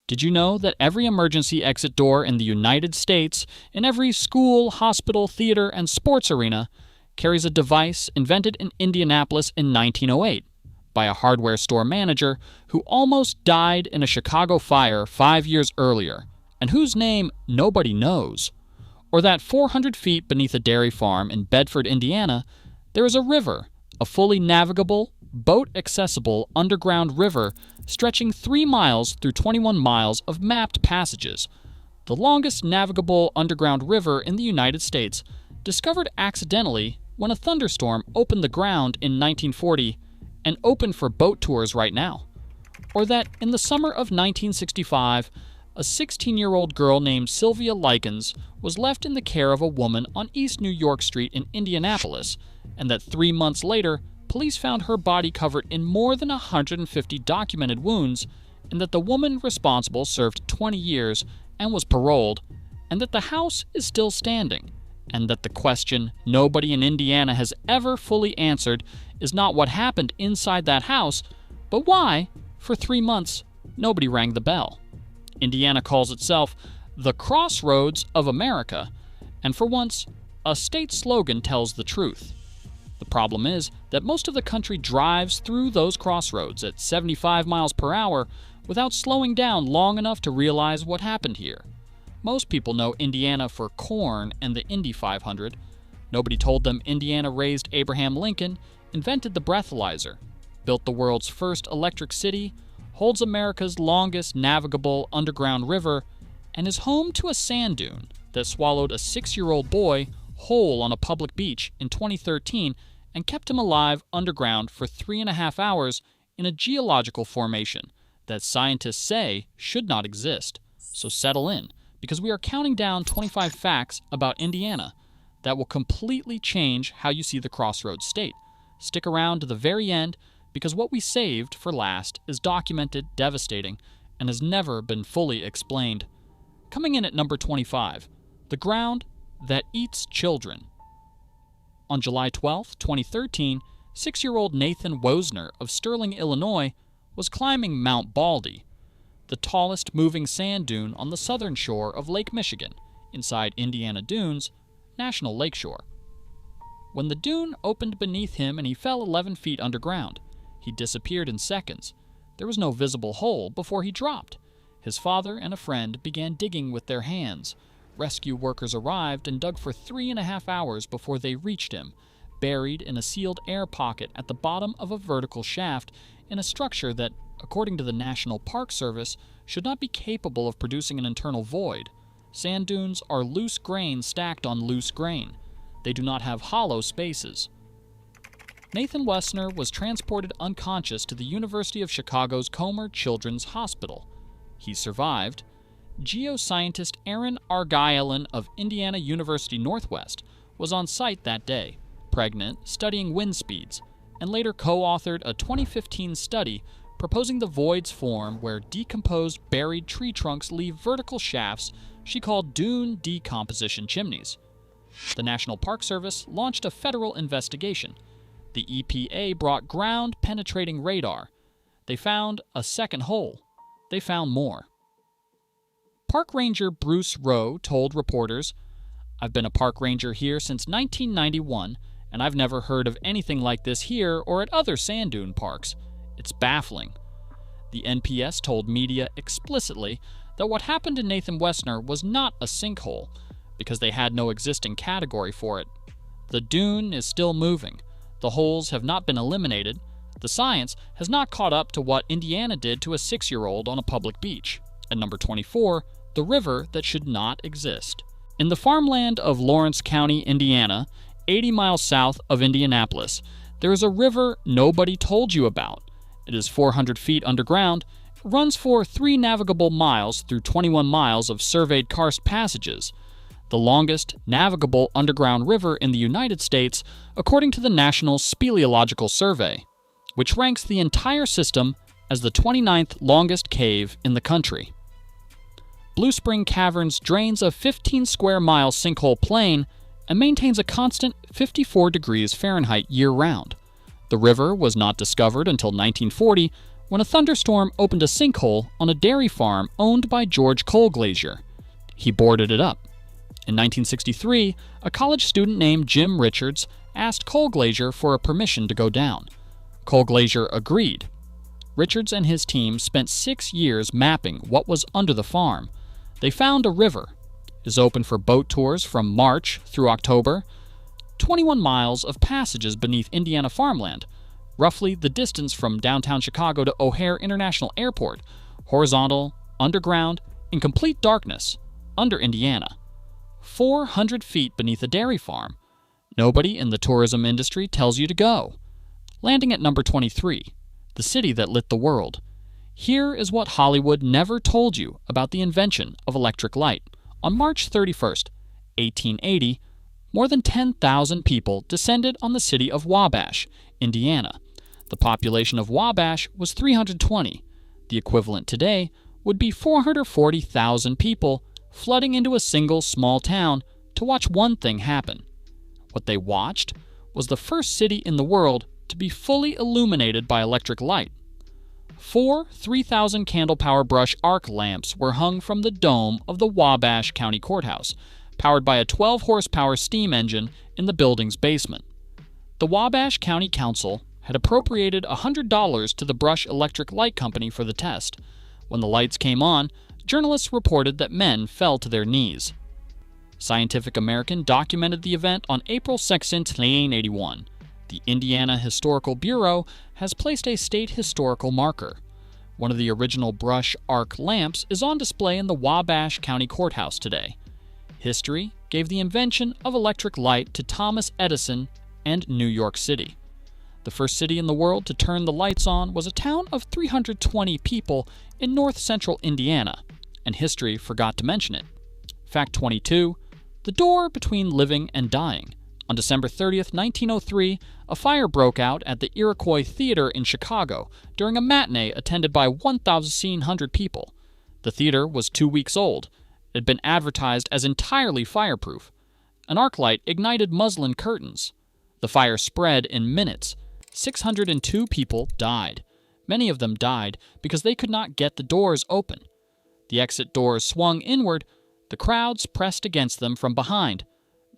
Did you know that every emergency exit door in the United States, in every school, hospital, theater, and sports arena, carries a device invented in Indianapolis in 1908 by a hardware store manager who almost died in a Chicago fire 5 years earlier, and whose name nobody knows? Or that 400 feet beneath a dairy farm in Bedford, Indiana, there is a river, a fully navigable, boat-accessible underground river stretching 3 miles through 21 miles of mapped passages, the longest navigable underground river in the United States, discovered accidentally when a thunderstorm opened the ground in 1940 and open for boat tours right now. Or that in the summer of 1965, a 16-year-old girl named Sylvia Likens was left in the care of a woman on East New York Street in Indianapolis, and that 3 months later, police found her body covered in more than 150 documented wounds, and that the woman responsible served 20 years and was paroled, and that the house is still standing, and that the question nobody in Indiana has ever fully answered is not what happened inside that house, but why, for 3 months, nobody rang the bell. Indiana calls itself the Crossroads of America, and for once, a state slogan tells the truth. The problem is that most of the country drives through those crossroads at 75 miles per hour without slowing down long enough to realize what happened here. Most people know Indiana for corn and the Indy 500. Nobody told them Indiana raised Abraham Lincoln, invented the breathalyzer, built the world's first electric city, holds America's longest navigable underground river, and is home to a sand dune that swallowed a 6-year-old boy whole on a public beach in 2013 and kept him alive underground for 3.5 hours in a geological formation that scientists say should not exist. So settle in, because we are counting down 25 facts about Indiana that will completely change how you see the Crossroads State. Stick around to the very end, because what we saved for last is documented, devastating, and has never been fully explained. Coming in at number 25, the ground that eats children. On July 12, 2013, 6-year-old Nathan Wosner of Sterling, Illinois, was climbing Mount Baldy, the tallest moving sand dune on the southern shore of Lake Michigan, inside Indiana Dunes National Lakeshore. When the dune opened beneath him and he fell 11 feet underground, he disappeared in seconds. There was no visible hole before he dropped. His father and a friend began digging with their hands. Rescue workers arrived and dug for 3.5 hours before they reached him, buried in a sealed air pocket at the bottom of a vertical shaft in a structure that, according to the National Park Service, should not be capable of producing an internal void. Sand dunes are loose grain stacked on loose grain. They do not have hollow spaces. Nathan Wessner was transported unconscious to the University of Chicago's Comer Children's Hospital. He survived. Geoscientist Aaron Argylen of Indiana University Northwest was on site that day, pregnant, studying wind speeds, and later co-authored a 2015 study proposing the voids form where decomposed buried tree trunks leave vertical shafts she called dune decomposition chimneys. The National Park Service launched a federal investigation. The EPA brought ground-penetrating radar. They found a second hole. They found more. Park Ranger Bruce Rowe told reporters, "I've been a park ranger here since 1991, and I've never heard of anything like this here or at other sand dune parks. It's baffling." The NPS told media explicitly that what happened to Nathan Wessner was not a sinkhole, because they had no existing category for it. The dune is still moving. The holes have not been eliminated. The science has not caught up to what Indiana did to a 6-year-old on a public beach. At number 24, the river that should not exist. In the farmland of Lawrence County, Indiana, 80 miles south of Indianapolis, there is a river nobody told you about. It is 400 feet underground, runs for 3 navigable miles through 21 miles of surveyed karst passages, the longest navigable underground river in the United States according to the National Speleological Survey, which ranks the entire system as the 29th longest cave in the country. Blue Spring Caverns drains a 15 square mile sinkhole plain and maintains a constant 54 degrees Fahrenheit year-round. The river was not discovered until 1940, when a thunderstorm opened a sinkhole on a dairy farm owned by George Cole Glazier. He boarded it up. In 1963, a college student named Jim Richards asked Cole Glazier for a permission to go down. Cole Glazier agreed. Richards and his team spent 6 years mapping what was under the farm. They found a river. It is open for boat tours from March through October. 21 miles of passages beneath Indiana farmland, roughly the distance from downtown Chicago to O'Hare International Airport, horizontal, underground, in complete darkness, under Indiana. 400 feet beneath a dairy farm. Nobody in the tourism industry tells you to go. Landing at number 23, the city that lit the world. Here is what Hollywood never told you about the invention of electric light. On March 31st, 1880, more than 10,000 people descended on the city of Wabash, Indiana. The population of Wabash was 320. The equivalent today would be 440,000 people flooding into a single small town to watch one thing happen. What they watched was the first city in the world to be fully illuminated by electric light. 4 3,000 candle-power brush arc lamps were hung from the dome of the Wabash County Courthouse, powered by a 12-horsepower steam engine in the building's basement. The Wabash County Council had appropriated $100 to the Brush Electric Light Company for the test. When the lights came on, journalists reported that men fell to their knees. Scientific American documented the event on April 2, 1981. The Indiana Historical Bureau has placed a state historical marker. One of the original brush arc lamps is on display in the Wabash County Courthouse today. History gave the invention of electric light to Thomas Edison and New York City. The first city in the world to turn the lights on was a town of 320 people in north-central Indiana, and history forgot to mention it. Fact 22, the door between living and dying. On December 30th, 1903, a fire broke out at the Iroquois Theater in Chicago during a matinee attended by 1,100 people. The theater was 2 weeks old. It had been advertised as entirely fireproof. An arc light ignited muslin curtains. The fire spread in minutes. 602 people died. Many of them died because they could not get the doors open. The exit doors swung inward. The crowds pressed against them from behind.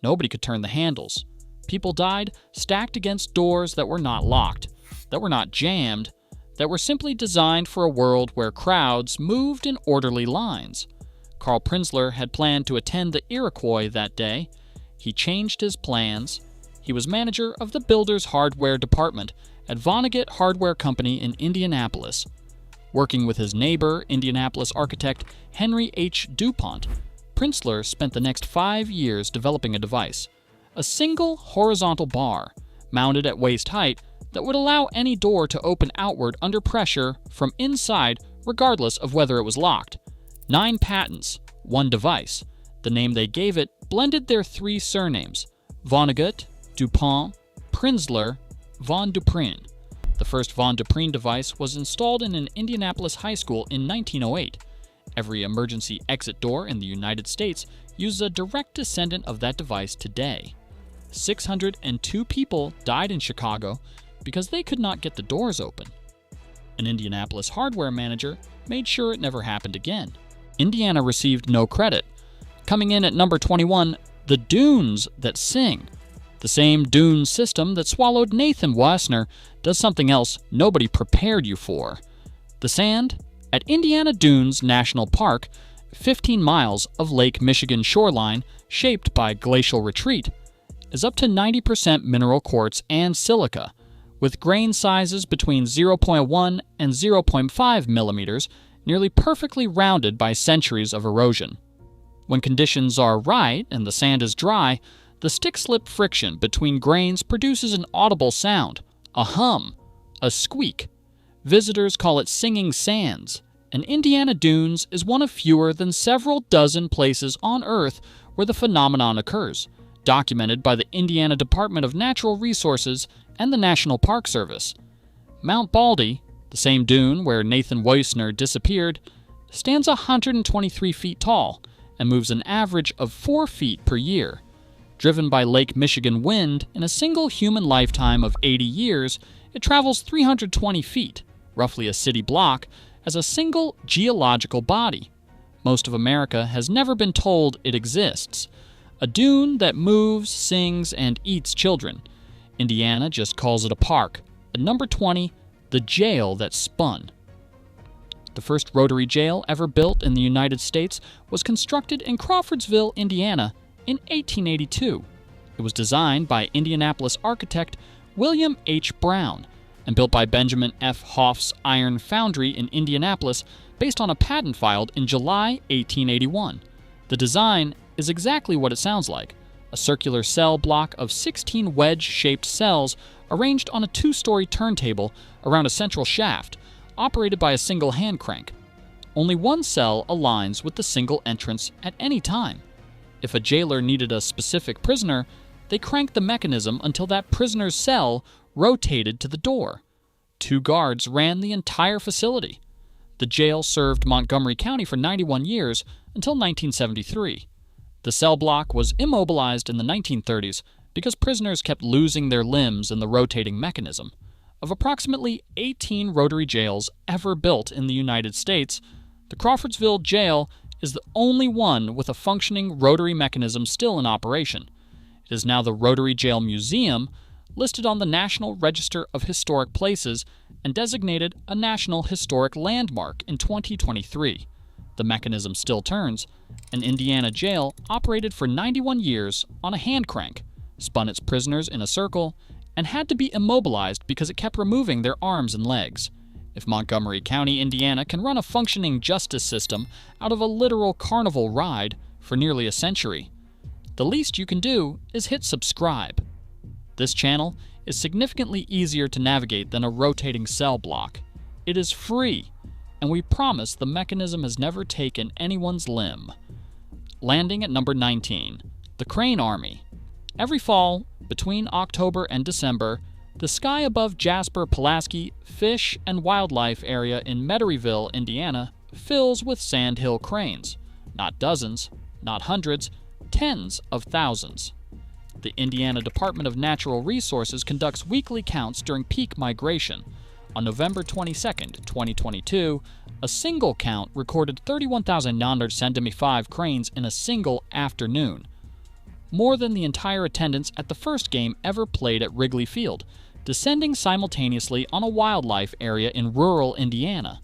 Nobody could turn the handles. People died stacked against doors that were not locked, that were not jammed, that were simply designed for a world where crowds moved in orderly lines. Carl Prinzler had planned to attend the Iroquois that day. He changed his plans. He was manager of the builder's hardware department at Vonnegut Hardware Company in Indianapolis. Working with his neighbor, Indianapolis architect Henry H. DuPont, Prinzler spent the next 5 years developing a device, a single horizontal bar mounted at waist height that would allow any door to open outward under pressure from inside regardless of whether it was locked. 9 patents, 1 device. The name they gave it blended their 3 surnames, Vonnegut, DuPont, Prinzler, Von Duprin. The first Von Duprin device was installed in an Indianapolis high school in 1908. Every emergency exit door in the United States uses a direct descendant of that device today. 602 people died in Chicago because they could not get the doors open. An Indianapolis hardware manager made sure it never happened again. Indiana received no credit. Coming in at number 21, the dunes that sing. The same dune system that swallowed Nathan Wassner does something else nobody prepared you for. The sand at Indiana Dunes National Park, 15 miles of Lake Michigan shoreline shaped by glacial retreat, is up to 90% mineral quartz and silica, with grain sizes between 0.1 and 0.5 millimeters, nearly perfectly rounded by centuries of erosion. When conditions are right and the sand is dry, the stick-slip friction between grains produces an audible sound, a hum, a squeak. Visitors call it singing sands, and Indiana Dunes is one of fewer than several dozen places on Earth where the phenomenon occurs, documented by the Indiana Department of Natural Resources and the National Park Service. Mount Baldy, the same dune where Nathan Wassner disappeared, stands 123 feet tall and moves an average of 4 feet per year. Driven by Lake Michigan wind in a single human lifetime of 80 years, it travels 320 feet, roughly a city block, as a single geological body. Most of America has never been told it exists. A dune that moves, sings, and eats children. Indiana just calls it a park. At number 20, the jail that spun. The first rotary jail ever built in the United States was constructed in Crawfordsville, Indiana, in 1882. It was designed by Indianapolis architect William H. Brown and built by Benjamin F. Hoff's Iron Foundry in Indianapolis based on a patent filed in July 1881. The design is exactly what it sounds like, a circular cell block of 16 wedge-shaped cells arranged on a two-story turntable around a central shaft, operated by a single hand crank. Only one cell aligns with the single entrance at any time. If a jailer needed a specific prisoner, they cranked the mechanism until that prisoner's cell rotated to the door. 2 guards ran the entire facility. The jail served Montgomery County for 91 years until 1973. The cell block was immobilized in the 1930s because prisoners kept losing their limbs in the rotating mechanism. Of approximately 18 rotary jails ever built in the United States, the Crawfordsville Jail is the only one with a functioning rotary mechanism still in operation. It is now the Rotary Jail Museum, listed on the National Register of Historic Places, and designated a National Historic Landmark in 2023. The mechanism still turns. An Indiana jail operated for 91 years on a hand crank, spun its prisoners in a circle, and had to be immobilized because it kept removing their arms and legs. If Montgomery County, Indiana can run a functioning justice system out of a literal carnival ride for nearly a century, the least you can do is hit subscribe. This channel is significantly easier to navigate than a rotating cell block. It is free, and we promise the mechanism has never taken anyone's limb. Landing at number 19, the Crane Army. Every fall, between October and December, the sky above Jasper Pulaski Fish and Wildlife Area in Metairyville, Indiana, fills with sandhill cranes. Not dozens, not hundreds, tens of thousands. The Indiana Department of Natural Resources conducts weekly counts during peak migration. On November 22, 2022, a single count recorded 31,975 cranes in a single afternoon, more than the entire attendance at the first game ever played at Wrigley Field, descending simultaneously on a wildlife area in rural Indiana.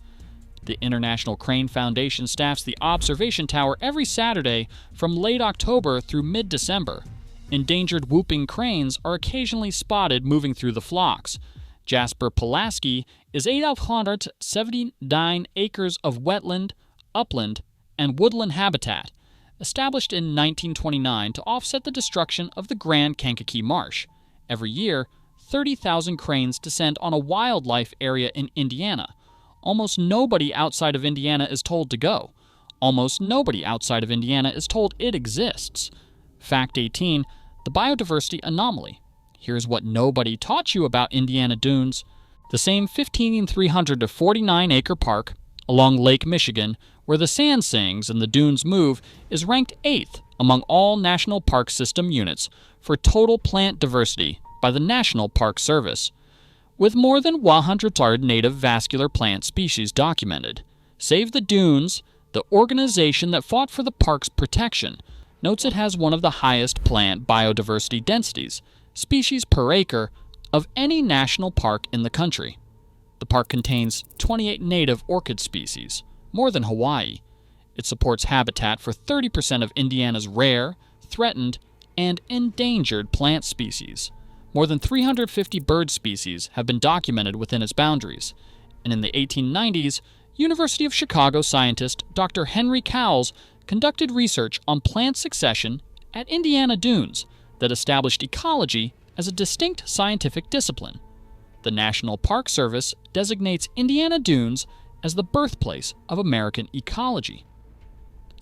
The International Crane Foundation staffs the observation tower every Saturday from late October through mid-December. Endangered whooping cranes are occasionally spotted moving through the flocks. Jasper Pulaski is 879 acres of wetland, upland, and woodland habitat, established in 1929 to offset the destruction of the Grand Kankakee Marsh. Every year, 30,000 cranes descend on a wildlife area in Indiana. Almost nobody outside of Indiana is told to go. Almost nobody outside of Indiana is told it exists. Fact 18, the biodiversity anomaly. Here's what nobody taught you about Indiana dunes. The same 15,300 to 49-acre park along Lake Michigan, where the sand sings and the dunes move, is ranked 8th among all National Park System units for total plant diversity by the National Park Service, with more than 100 native vascular plant species documented. Save the Dunes, the organization that fought for the park's protection, notes it has one of the highest plant biodiversity densities, species per acre, of any national park in the country. The park contains 28 native orchid species, more than Hawaii. It supports habitat for 30% of Indiana's rare, threatened, and endangered plant species. More than 350 bird species have been documented within its boundaries. And in the 1890s, University of Chicago scientist Dr. Henry Cowles conducted research on plant succession at Indiana dunes that established ecology as a distinct scientific discipline. The National Park Service designates Indiana dunes as the birthplace of American ecology.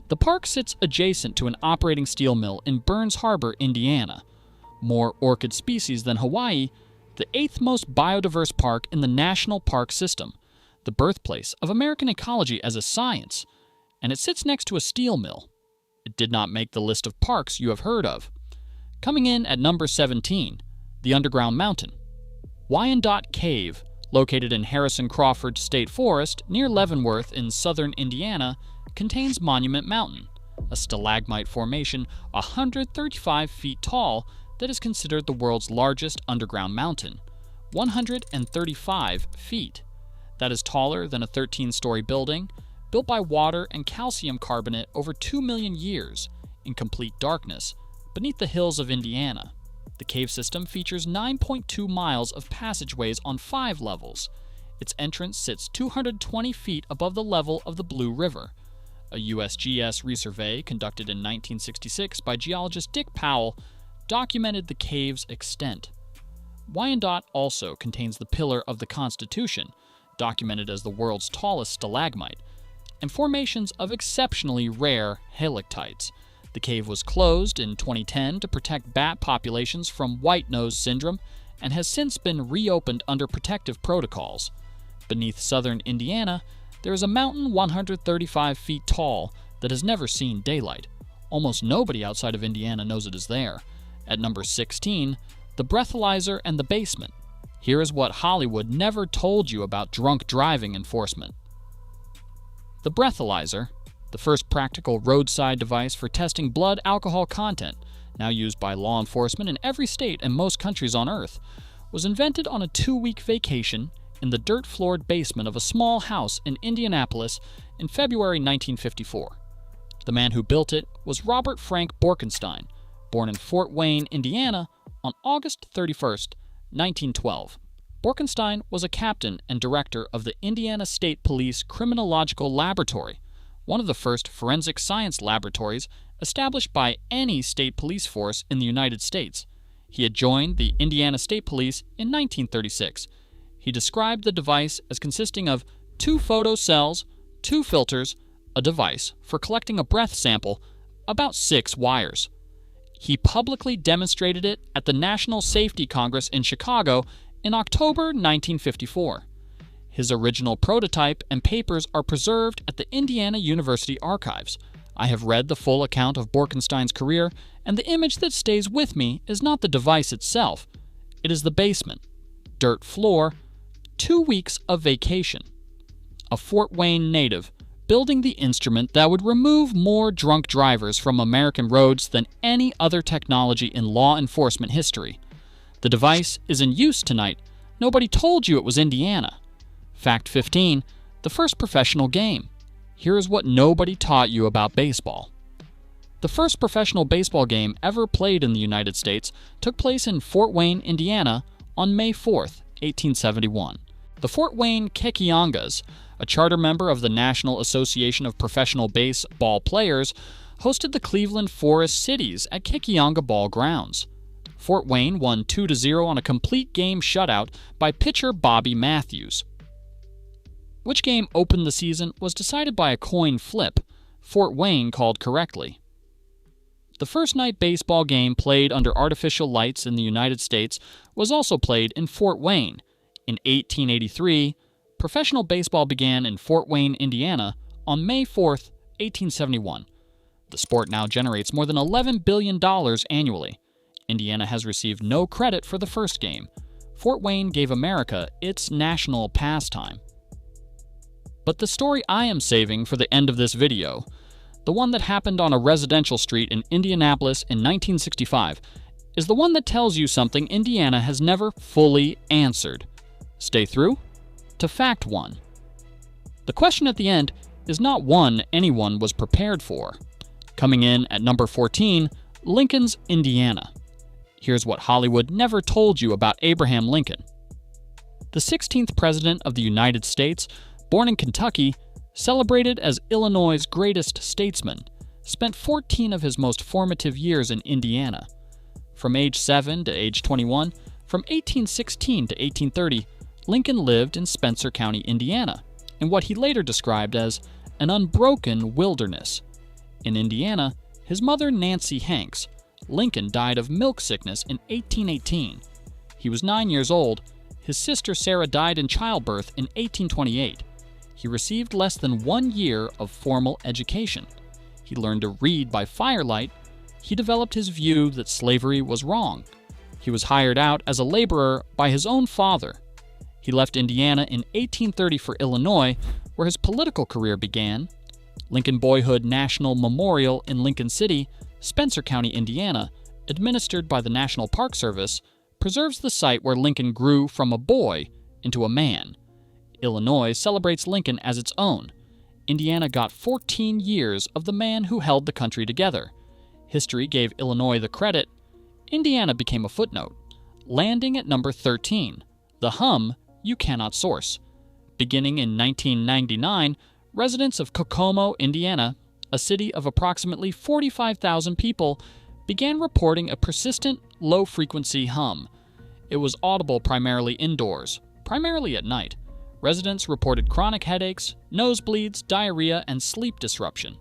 The park sits adjacent to an operating steel mill in Burns Harbor, Indiana. More orchid species than Hawaii, the 8th most biodiverse park in the National Park System, the birthplace of American ecology as a science, and it sits next to a steel mill. It did not make the list of parks you have heard of. Coming in at number 17, the Underground Mountain. Wyandotte Cave located in Harrison Crawford State Forest near Leavenworth in southern Indiana, contains Monument Mountain, a stalagmite formation 135 feet tall that is considered the world's largest underground mountain, 135 feet. That is taller than a 13-story building, built by water and calcium carbonate over 2 million years, in complete darkness, beneath the hills of Indiana. The cave system features 9.2 miles of passageways on 5 levels. Its entrance sits 220 feet above the level of the Blue River. A USGS resurvey conducted in 1966 by geologist Dick Powell documented the cave's extent. Wyandotte also contains the Pillar of the Constitution, documented as the world's tallest stalagmite, and formations of exceptionally rare halictites. The cave was closed in 2010 to protect bat populations from white nose syndrome and has since been reopened under protective protocols. Beneath southern Indiana, there is a mountain 135 feet tall that has never seen daylight. Almost nobody outside of Indiana knows it is there. At number 16, the breathalyzer and the basement. Here is what Hollywood never told you about drunk driving enforcement. The breathalyzer, the first practical roadside device for testing blood alcohol content, now used by law enforcement in every state and most countries on Earth, was invented on a 2-week vacation in the dirt-floored basement of a small house in Indianapolis in February 1954. The man who built it was Robert Frank Borkenstein, born in Fort Wayne, Indiana, on August 31, 1912. Borkenstein was a captain and director of the Indiana State Police Criminological Laboratory, one of the first forensic science laboratories established by any state police force in the United States. He had joined the Indiana State Police in 1936. He described the device as consisting of 2 photo cells, 2 filters, a device for collecting a breath sample, about 6 wires. He publicly demonstrated it at the National Safety Congress in Chicago in October 1954. His original prototype and papers are preserved at the Indiana University Archives. I have read the full account of Borkenstein's career, and the image that stays with me is not the device itself. It is the basement, dirt floor, 2 weeks of vacation. A Fort Wayne native building the instrument that would remove more drunk drivers from American roads than any other technology in law enforcement history. The device is in use tonight. Nobody told you it was Indiana. Fact 15, the first professional game. Here is what nobody taught you about baseball. The first professional baseball game ever played in the United States took place in Fort Wayne, Indiana, on May 4, 1871. The Fort Wayne Kekiongas, a charter member of the National Association of Professional Baseball Players, hosted the Cleveland Forest Cities at Kekionga Ball Grounds. Fort Wayne won 2-0 on a complete game shutout by pitcher Bobby Matthews. Which game opened the season was decided by a coin flip. Fort Wayne called correctly. The first night baseball game played under artificial lights in the United States was also played in Fort Wayne. In 1883, professional baseball began in Fort Wayne, Indiana, on May 4, 1871. The sport now generates more than $11 billion annually. Indiana has received no credit for the first game. Fort Wayne gave America its national pastime. But the story I am saving for the end of this video, the one that happened on a residential street in Indianapolis in 1965, is the one that tells you something Indiana has never fully answered. Stay through to Fact 1. The question at the end is not one anyone was prepared for. Coming in at number 14, Lincoln's Indiana. Here's what Hollywood never told you about Abraham Lincoln. The 16th President of the United States, born in Kentucky, celebrated as Illinois' greatest statesman, spent 14 of his most formative years in Indiana. From age 7 to age 21, from 1816 to 1830, Lincoln lived in Spencer County, Indiana, in what he later described as an unbroken wilderness. In Indiana, his mother Nancy Hanks, Lincoln died of milk sickness in 1818. He was 9 years old. His sister Sarah died in childbirth in 1828. He received less than 1 year of formal education. He learned to read by firelight. He developed his view that slavery was wrong. He was hired out as a laborer by his own father. He left Indiana in 1830 for Illinois, where his political career began. Lincoln Boyhood National Memorial in Lincoln City, Spencer County, Indiana, administered by the National Park Service, preserves the site where Lincoln grew from a boy into a man. Illinois celebrates Lincoln as its own. Indiana got 14 years of the man who held the country together. History gave Illinois the credit. Indiana became a footnote, landing at number 13, the hum you cannot source. Beginning in 1999, residents of Kokomo, Indiana, a city of approximately 45,000 people, began reporting a persistent, low-frequency hum. It was audible primarily indoors, primarily at night. Residents reported chronic headaches, nosebleeds, diarrhea, and sleep disruption.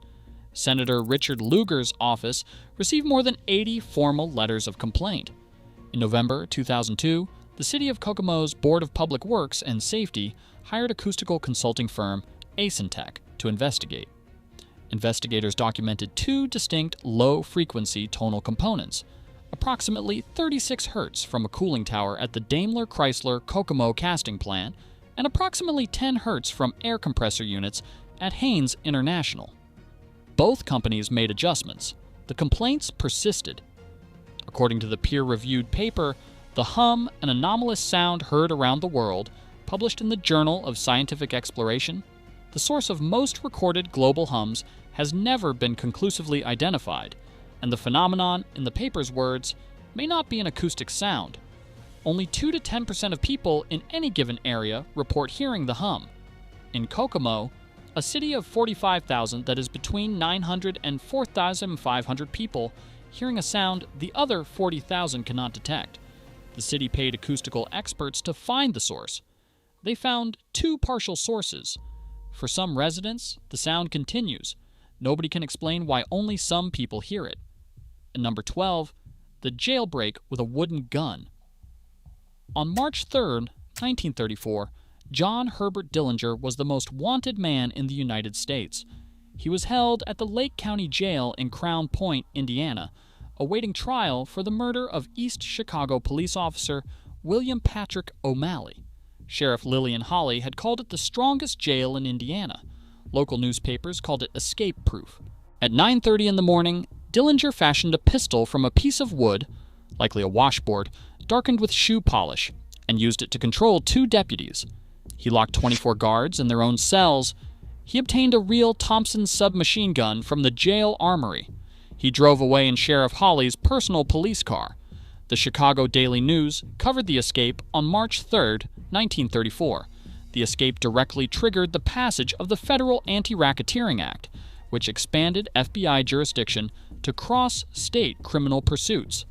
Senator Richard Lugar's office received more than 80 formal letters of complaint. In November 2002, the City of Kokomo's Board of Public Works and Safety hired acoustical consulting firm Acentech to investigate. Investigators documented two distinct low-frequency tonal components, approximately 36 Hz from a cooling tower at the Daimler-Chrysler Kokomo casting plant and approximately 10 Hz from air compressor units at Haynes International. Both companies made adjustments. The complaints persisted. According to the peer-reviewed paper, The Hum, an Anomalous Sound Heard Around the World, published in the Journal of Scientific Exploration, the source of most recorded global hums has never been conclusively identified, and the phenomenon, in the paper's words, may not be an acoustic sound. Only 2 to 10% of people in any given area report hearing the hum. In Kokomo, a city of 45,000 that is between 900 and 4,500 people, hearing a sound the other 40,000 cannot detect. The city paid acoustical experts to find the source. They found 2 partial sources. For some residents, the sound continues. Nobody can explain why only some people hear it. And number 12, the jailbreak with a wooden gun. On March 3, 1934, John Herbert Dillinger was the most wanted man in the United States. He was held at the Lake County Jail in Crown Point, Indiana, awaiting trial for the murder of East Chicago police officer William Patrick O'Malley. Sheriff Lillian Hawley had called it the strongest jail in Indiana. Local newspapers called it escape-proof. At 9:30 in the morning, Dillinger fashioned a pistol from a piece of wood, likely a washboard, darkened with shoe polish, and used it to control 2 deputies. He locked 24 guards in their own cells. He obtained a real Thompson submachine gun from the jail armory. He drove away in Sheriff Hawley's personal police car. The Chicago Daily News covered the escape on March 3, 1934. The escape directly triggered the passage of the Federal Anti-Racketeering Act, which expanded FBI jurisdiction to cross-state criminal pursuits.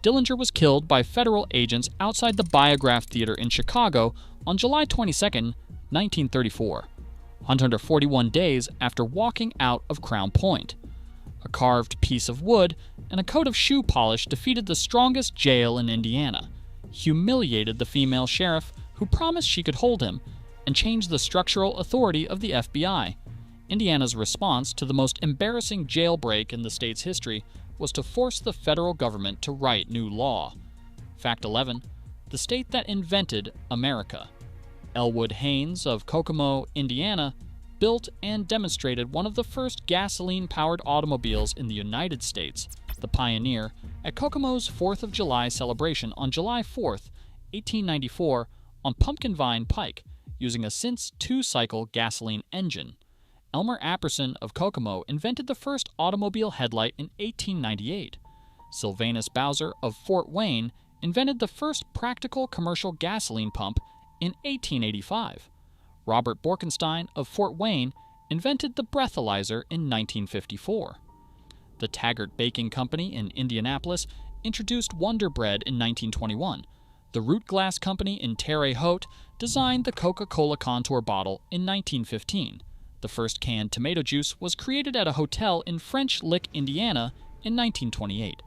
Dillinger was killed by federal agents outside the Biograph Theater in Chicago on July 22, 1934, 141 days after walking out of Crown Point. A carved piece of wood and a coat of shoe polish defeated the strongest jail in Indiana, humiliated the female sheriff who promised she could hold him, and changed the structural authority of the FBI. Indiana's response to the most embarrassing jailbreak in the state's history was to force the federal government to write new law. Fact 11. The state that invented America. Elwood Haynes of Kokomo, Indiana, built and demonstrated one of the first gasoline-powered automobiles in the United States, the Pioneer, at Kokomo's 4th of July celebration on July 4, 1894, on Pumpkin Vine Pike, using a Since 2-cycle gasoline engine. Elmer Apperson of Kokomo invented the first automobile headlight in 1898. Sylvanus Bowser of Fort Wayne invented the first practical commercial gasoline pump in 1885. Robert Borkenstein of Fort Wayne invented the breathalyzer in 1954. The Taggart Baking Company in Indianapolis introduced Wonder Bread in 1921. The Root Glass Company in Terre Haute designed the Coca-Cola Contour bottle in 1915. The first canned tomato juice was created at a hotel in French Lick, Indiana in 1928.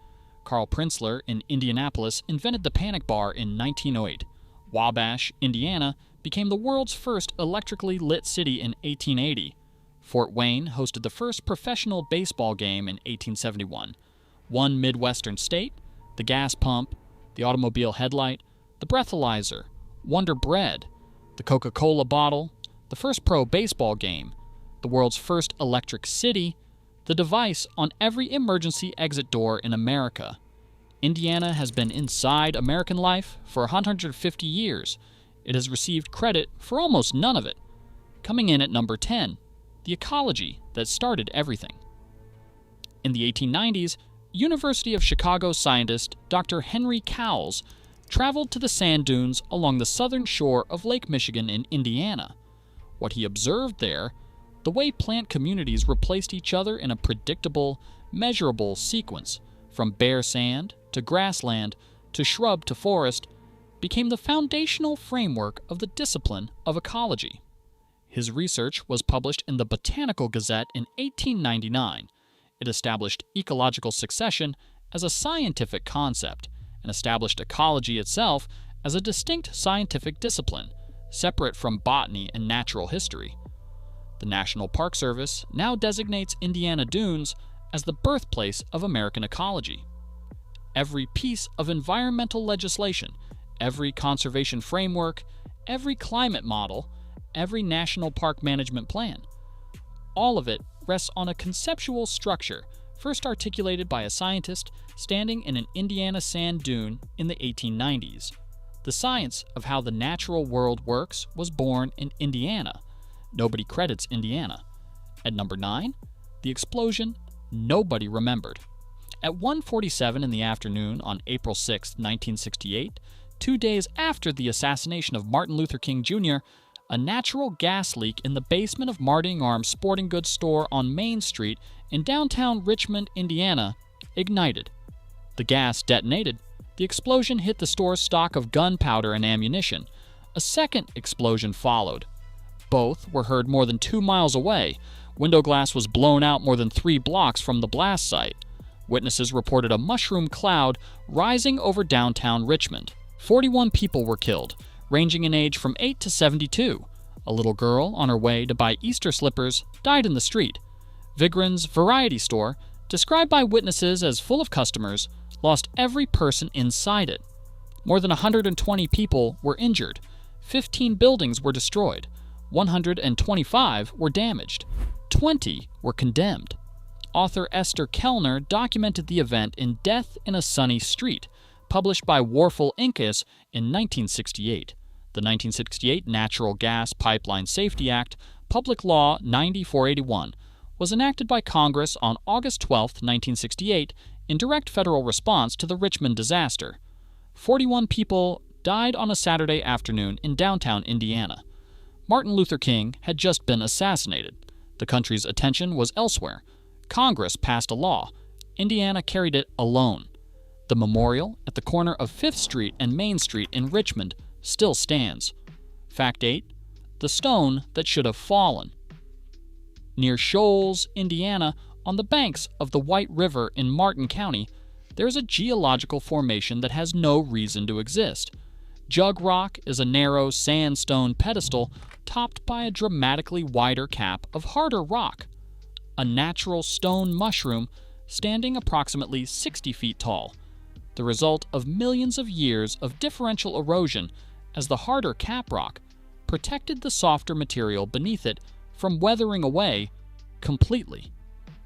Carl Prinzler in Indianapolis invented the Panic Bar in 1908. Wabash, Indiana, became the world's first electrically lit city in 1880. Fort Wayne hosted the first professional baseball game in 1871. One Midwestern state, the gas pump, the automobile headlight, the breathalyzer, Wonder Bread, the Coca-Cola bottle, the first pro baseball game, the world's first electric city, the device on every emergency exit door in America. Indiana has been inside American life for 150 years. It has received credit for almost none of it. Coming in at number 10, the ecology that started everything. In the 1890s, University of Chicago scientist Dr. Henry Cowles traveled to the sand dunes along the southern shore of Lake Michigan in Indiana. What he observed there, the way plant communities replaced each other in a predictable, measurable sequence, from bare sand to grassland to shrub to forest, became the foundational framework of the discipline of ecology. His research was published in the Botanical Gazette in 1899. It established ecological succession as a scientific concept and established ecology itself as a distinct scientific discipline, separate from botany and natural history. The National Park Service now designates Indiana Dunes as the birthplace of American ecology. Every piece of environmental legislation, every conservation framework, every climate model, every national park management plan, all of it rests on a conceptual structure first articulated by a scientist standing in an Indiana sand dune in the 1890s. The science of how the natural world works was born in Indiana. Nobody credits Indiana. At number 9, the explosion nobody remembered. At 1:47 in the afternoon on April 6, 1968, 2 days after the assassination of Martin Luther King Jr., a natural gas leak in the basement of Marting Arms sporting goods store on Main Street in downtown Richmond, Indiana, ignited. The gas detonated. The explosion hit the store's stock of gunpowder and ammunition. A second explosion followed. Both were heard more than 2 miles away. Window glass was blown out more than 3 blocks from the blast site. Witnesses reported a mushroom cloud rising over downtown Richmond. 41 people were killed, ranging in age from 8 to 72. A little girl on her way to buy Easter slippers died in the street. Vigran's variety store, described by witnesses as full of customers, lost every person inside it. More than 120 people were injured. 15 buildings were destroyed. 125 were damaged. 20 were condemned. Author Esther Kellner documented the event in Death in a Sunny Street, published by Warfel Incas in 1968. The 1968 Natural Gas Pipeline Safety Act, Public Law 9481, was enacted by Congress on August 12, 1968, in direct federal response to the Richmond disaster. 41 people died on a Saturday afternoon in downtown Indiana. Martin Luther King had just been assassinated. The country's attention was elsewhere. Congress passed a law. Indiana carried it alone. The memorial at the corner of 5th Street and Main Street in Richmond still stands. Fact 8. The stone that should have fallen. Near Shoals, Indiana, on the banks of the White River in Martin County, there is a geological formation that has no reason to exist. Jug Rock is a narrow sandstone pedestal topped by a dramatically wider cap of harder rock. A natural stone mushroom standing approximately 60 feet tall, the result of millions of years of differential erosion as the harder cap rock protected the softer material beneath it from weathering away completely.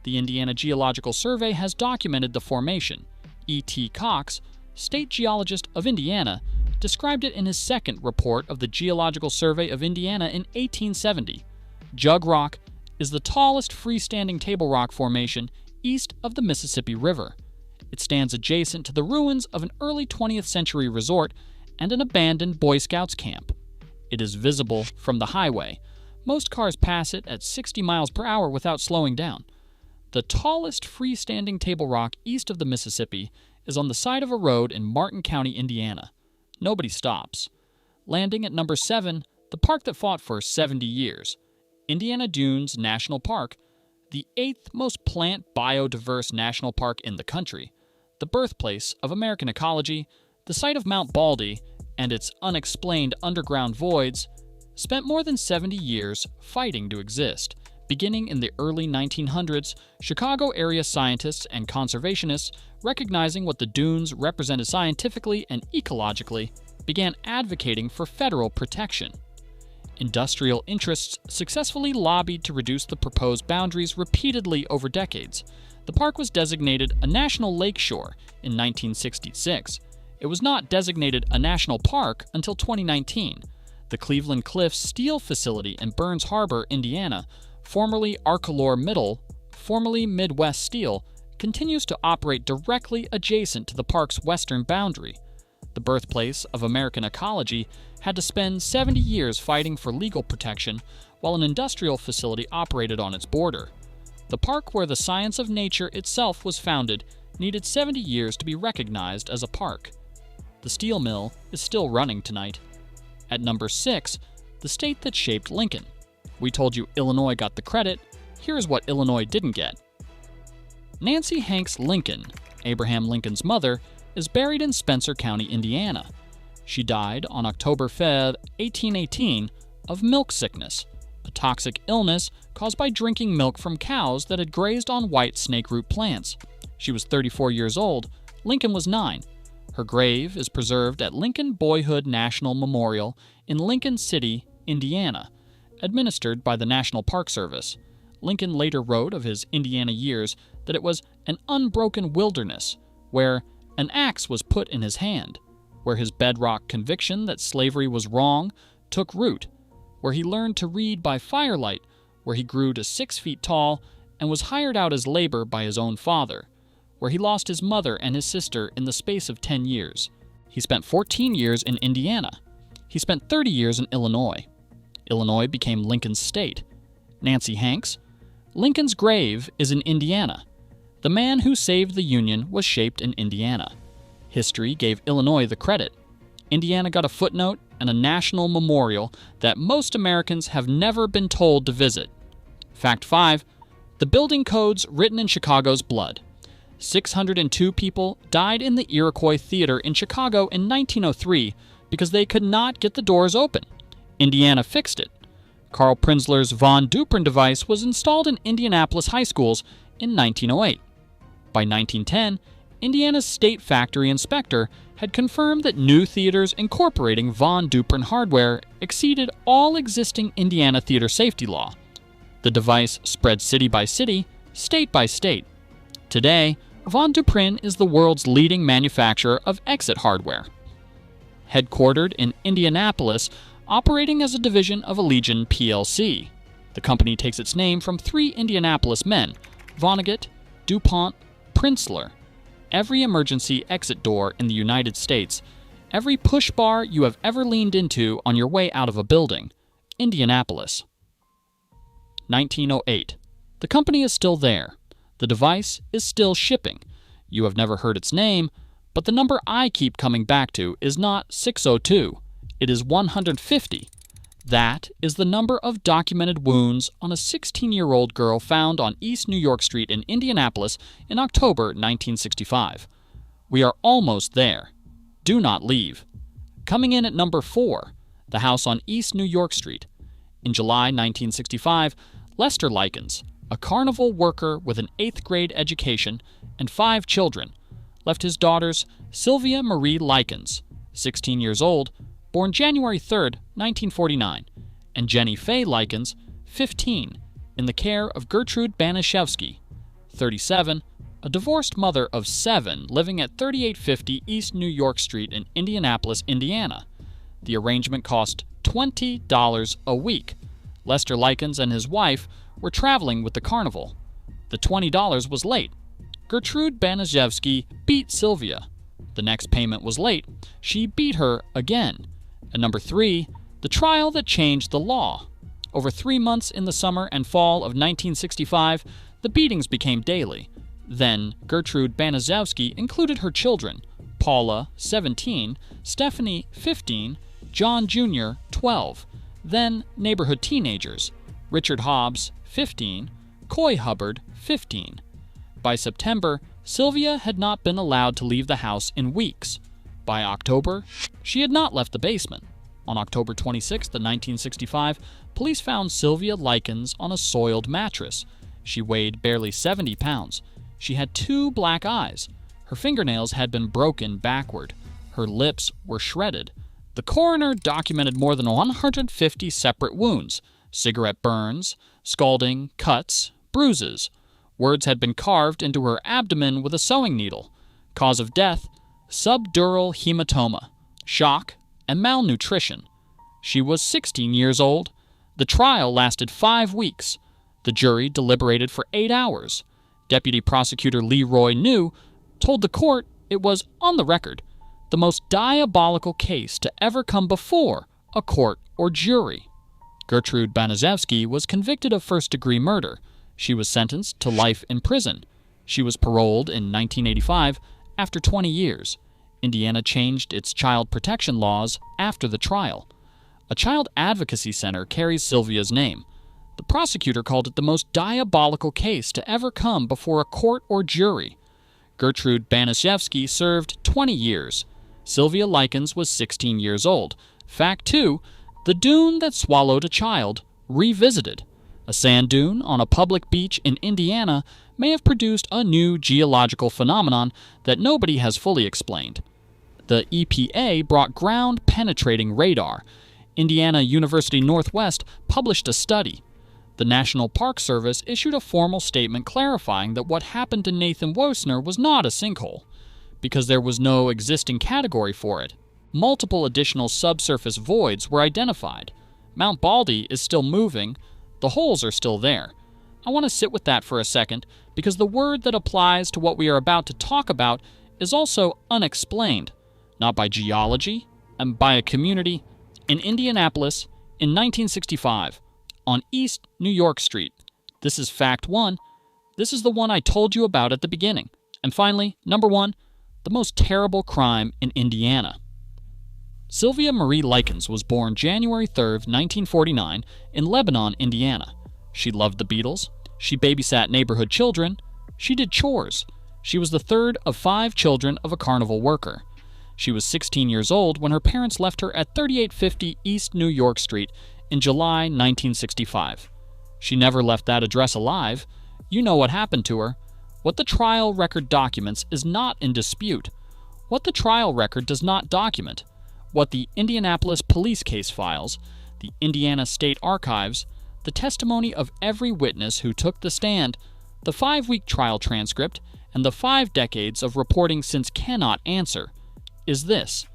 The Indiana Geological Survey has documented the formation. E.T. Cox, state geologist of Indiana, described it in his second report of the Geological Survey of Indiana in 1870. Jug Rock is the tallest freestanding table rock formation east of the Mississippi River. It stands adjacent to the ruins of an early 20th century resort and an abandoned Boy Scouts camp. It is visible from the highway. Most cars pass it at 60 miles per hour without slowing down. The tallest freestanding table rock east of the Mississippi is on the side of a road in Martin County, Indiana. Nobody stops. Landing at number 7, the park that fought for 70 years. Indiana Dunes National Park, the 8th most plant biodiverse national park in the country, the birthplace of American ecology, the site of Mount Baldy, and its unexplained underground voids, spent more than 70 years fighting to exist. Beginning in the early 1900s, Chicago area scientists and conservationists, recognizing what the dunes represented scientifically and ecologically, began advocating for federal protection. Industrial interests successfully lobbied to reduce the proposed boundaries repeatedly over decades. The park was designated a national lakeshore in 1966. It was not designated a national park until 2019. The Cleveland Cliffs Steel Facility in Burns Harbor, Indiana, formerly Arcelor Middle, formerly Midwest Steel, continues to operate directly adjacent to the park's western boundary. The birthplace of American ecology had to spend 70 years fighting for legal protection while an industrial facility operated on its border. The park where the science of nature itself was founded needed 70 years to be recognized as a park. The steel mill is still running tonight. At number 6, the state that shaped Lincoln. We told you Illinois got the credit. Here's what Illinois didn't get. Nancy Hanks Lincoln, Abraham Lincoln's mother, is buried in Spencer County, Indiana. She died on October 5, 1818, of milk sickness, a toxic illness caused by drinking milk from cows that had grazed on white snakeroot plants. She was 34 years old. Lincoln was 9. Her grave is preserved at Lincoln Boyhood National Memorial in Lincoln City, Indiana, administered by the National Park Service. Lincoln later wrote of his Indiana years that it was an unbroken wilderness where an axe was put in his hand, where his bedrock conviction that slavery was wrong took root, where he learned to read by firelight, where he grew to 6 feet tall and was hired out as labor by his own father, where he lost his mother and his sister in the space of 10 years. He spent 14 years in Indiana. He spent 30 years in Illinois. Illinois became Lincoln's state. Nancy Hanks. Lincoln's grave is in Indiana. The man who saved the Union was shaped in Indiana. History gave Illinois the credit. Indiana got a footnote and a national memorial that most Americans have never been told to visit. Fact 5. The building codes written in Chicago's blood. 602 people died in the Iroquois Theater in Chicago in 1903 because they could not get the doors open. Indiana fixed it. Carl Prinzler's Von Duprin device was installed in Indianapolis high schools in 1908. By 1910, Indiana's state factory inspector had confirmed that new theaters incorporating Von Duprin hardware exceeded all existing Indiana theater safety law. The device spread city by city, state by state. Today, Von Duprin is the world's leading manufacturer of exit hardware. Headquartered in Indianapolis, operating as a division of Allegion plc. The company takes its name from 3 Indianapolis men, Vonnegut, DuPont, Prinzler. Every emergency exit door in the United States, every push bar you have ever leaned into on your way out of a building, Indianapolis. 1908. The company is still there. The device is still shipping. You have never heard its name, but the number I keep coming back to is not 602. It is 150. That is the number of documented wounds on a 16-year-old girl found on East New York Street in Indianapolis in October 1965. We are almost there. Do not leave. Coming in at number 4, the house on East New York Street. In July 1965, Lester Likens, a carnival worker with an 8th grade education and 5 children, left his daughters Sylvia Marie Likens, 16 years old, born January 3, 1949, and Jenny Faye Likens, 15, in the care of Gertrude Banaszewski, 37, a divorced mother of 7 living at 3850 East New York Street in Indianapolis, Indiana. The arrangement cost $20 a week. Lester Likens and his wife were traveling with the carnival. The $20 was late. Gertrude Banaszewski beat Sylvia. The next payment was late. She beat her again. And number 3, the trial that changed the law. Over 3 months in the summer and fall of 1965, the beatings became daily. Then Gertrude Banaszewski included her children, Paula, 17, Stephanie, 15, John Jr., 12, then neighborhood teenagers, Richard Hobbs, 15, Coy Hubbard, 15. By September, Sylvia had not been allowed to leave the house in weeks. By October, she had not left the basement. On October 26, 1965, police found Sylvia Likens on a soiled mattress. She weighed barely 70 pounds. She had 2 black eyes. Her fingernails had been broken backward. Her lips were shredded. The The coroner documented more than 150 separate wounds, cigarette burns, scalding, cuts, bruises. Words had been carved into her abdomen with a sewing needle. Cause of death, subdural hematoma, shock, and malnutrition. She was 16 years old. The trial lasted 5 weeks. The jury deliberated for 8 hours. Deputy Prosecutor Leroy New told the court it was, on the record, the most diabolical case to ever come before a court or jury. Gertrude Banaszewski was convicted of first-degree murder. She was sentenced to life in prison. She was paroled in 1985 after 20 years. Indiana changed its child protection laws after the trial. A child advocacy center carries Sylvia's name. The prosecutor called it the most diabolical case to ever come before a court or jury. Gertrude Banaszewski served 20 years. Sylvia Likens was 16 years old. Fact 2, the dune that swallowed a child, revisited. A sand dune on a public beach in Indiana may have produced a new geological phenomenon that nobody has fully explained. The EPA brought ground-penetrating radar. Indiana University Northwest published a study. The National Park Service issued a formal statement clarifying that what happened to Nathan Woessner was not a sinkhole, because there was no existing category for it. Multiple additional subsurface voids were identified. Mount Baldy is still moving. The holes are still there. I want to sit with that for a second, because the word that applies to what we are about to talk about is also unexplained, not by geology, and by a community in Indianapolis in 1965. On East New York Street. This is fact 1. This is the one I told you about at the beginning. And finally, number 1, the most terrible crime in Indiana. Sylvia Marie Likens was born January 3, 1949, in Lebanon, Indiana. She loved the Beatles. She babysat neighborhood children. She did chores. She was the third of 5 children of a carnival worker. She was 16 years old when her parents left her at 3850 East New York Street in July 1965. She never left that address alive. You know what happened to her. What the trial record documents is not in dispute. What the trial record does not document, what the Indianapolis police case files, the Indiana State Archives, the testimony of every witness who took the stand, the 5-week trial transcript, and the 5 decades of reporting since cannot answer, is this: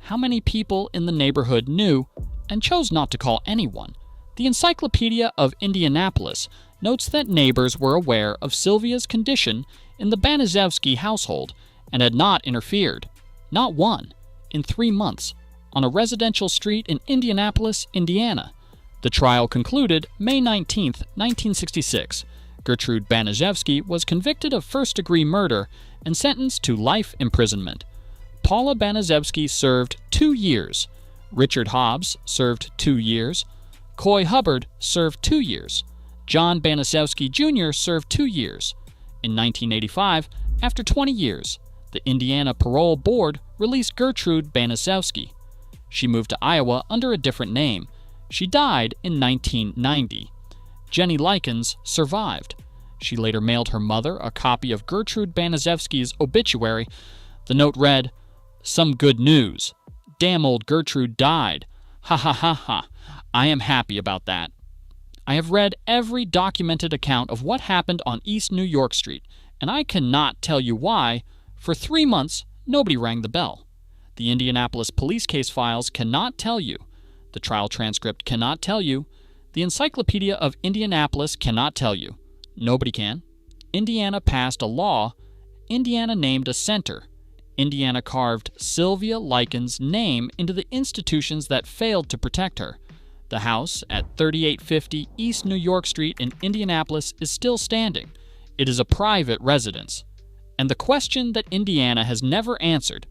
how many people in the neighborhood knew and chose not to call anyone. The Encyclopedia of Indianapolis notes that neighbors were aware of Sylvia's condition in the Banaszewski household and had not interfered, not one, in 3 months, on a residential street in Indianapolis, Indiana. The trial concluded May 19, 1966. Gertrude Banaszewski was convicted of first-degree murder and sentenced to life imprisonment. Paula Banaszewski served 2 years. Richard Hobbs served 2 years. Coy Hubbard served 2 years. John Banaszewski Jr. served 2 years. In 1985, after 20 years, the Indiana Parole Board released Gertrude Banaszewski. She moved to Iowa under a different name. She died in 1990. Jenny Likens survived. She later mailed her mother a copy of Gertrude Banaszewski's obituary. The note read, "Some good news. Damn old Gertrude died. Ha ha ha ha. I am happy about that." I have read every documented account of what happened on East New York Street, and I cannot tell you why. For 3 months, nobody rang the bell. The Indianapolis police case files cannot tell you. The trial transcript cannot tell you. The Encyclopedia of Indianapolis cannot tell you. Nobody can. Indiana passed a law. Indiana named a center. Indiana carved Sylvia Likens' name into the institutions that failed to protect her. The house at 3850 East New York Street in Indianapolis is still standing. It is a private residence. And the question that Indiana has never answered,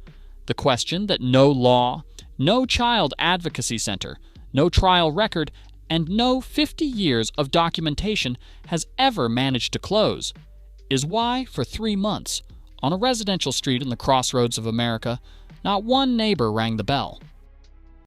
the question that no law, no child advocacy center, no trial record, and no 50 years of documentation has ever managed to close, is why, for 3 months, on a residential street in the crossroads of America, not one neighbor rang the bell.